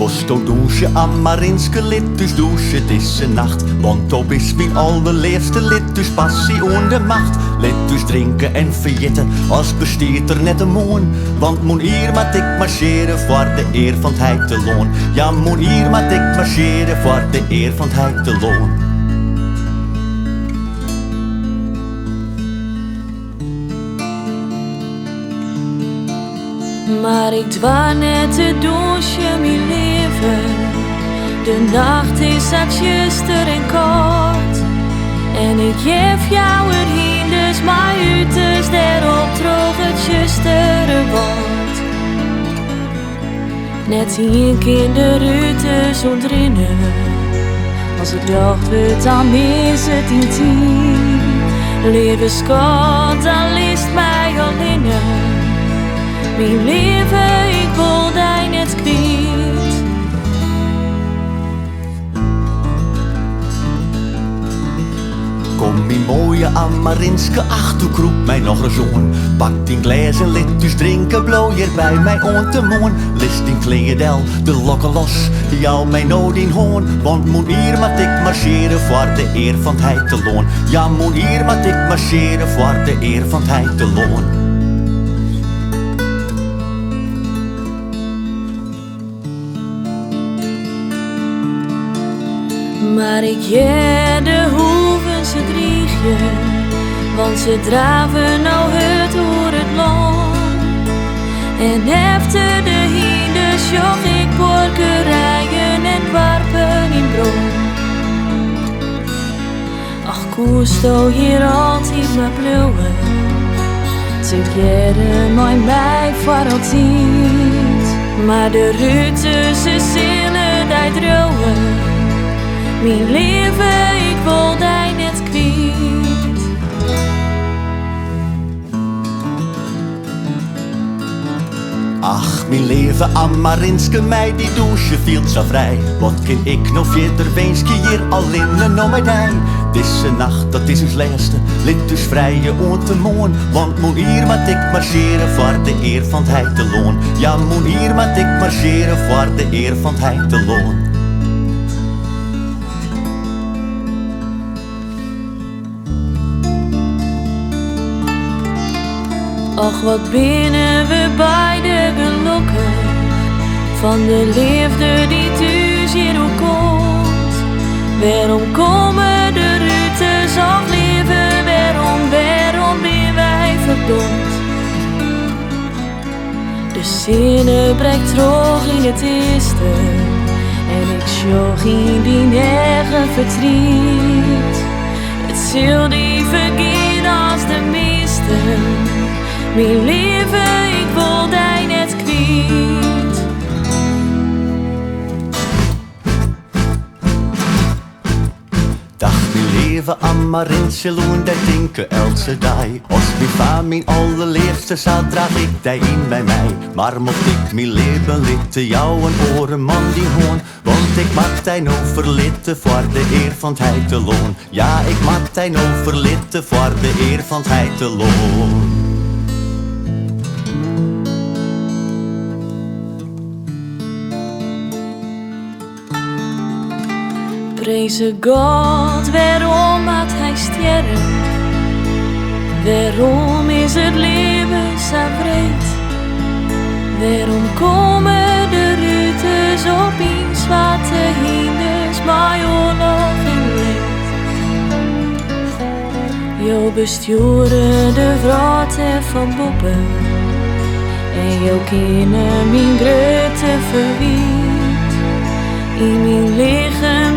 Was du douche am Marinske lit, dus douche deze nacht. Want du is mijn allerliefste lid, dus passie onder macht. Lid dus drinken en verjitten, als besteedt er net een moon. Want moen hier moet ik marcheren voor de eer van het heid te loon. Ja, moen hier moet ik marcheren voor de eer van het heid te loon. Maar ik dwaal net te douche mijn leven. De nacht is het juster en kort. En ik geef jou erheen, dus maar uiterst daarop droog het justere wordt. Net een kinderruiters ontrinnen. Als het dacht wordt, dan is het intiem. Lieve schat, dan liest mij alleen. Mijn leven, ik wil die net kwijt. Kom mijn mooie Amarinske ach, toe kroep mij nog een zoon. Pak die glas en lit dus drinken, blow hier bij mij on te moon. List die kleedel, de lokken los, jou mij nou die hoon. Want moen hier moet ik marcheren voor de eer van het heid te loon. Ja, moen hier moet ik marcheren voor de eer van het heid te loon. Maar ik jij de hoeven ze driegje, want ze draven nou het door het land. En hefte de hinders joch ik porkerijen en warpen in brood. Ach, koesto hier altijd maar bloeien, together mooi mij voor altijd. Maar de ruiten ze zullen die drogen. Mijn leven, ik wil die net kwijt. Ach, mijn leven Amarinske mij, die douche viel zo vrij. Wat kan ik nog verder wenske hier alleen nog met hij? Deze nacht, dat is ons laatste, lid dus vrije on te moon. Want moen hier moet ik marcheren voor de eer van het heid te loon. Ja, moen hier moet ik marcheren voor de eer van het heid te loon. Och, wat binnen we beide gelukkig van de liefde die thuis hier ook komt. Waarom komen de rutes of leven? Waarom ben wij verdomd? De zinnen breekt terug in het eerste en ik sjoch in die negen verdriet. Het ziel die vergeet als de meeste. Mijn leven, ik wil die net kwijt. Dag mijn leven Amarinse loon, dat denken elke dag. Als mijn vader mijn allerliefste zou, draag ik die in bij mij. Maar mocht ik mijn leven litten, jou een orenman die hoon. Want ik maak die nou verlitten voor de eer van het heid te loon. Ja, ik maak die nou verlitten voor de eer van het heid te loon. Prijze God, waarom had hij sterren? Waarom is het leven zo vreed? Waarom komen de rutes opeens wat de hinders maar oorlog en leed? Jo besturen de vrouwen van boppen en jo kennen mijn grote verwiet. In mijn lichaam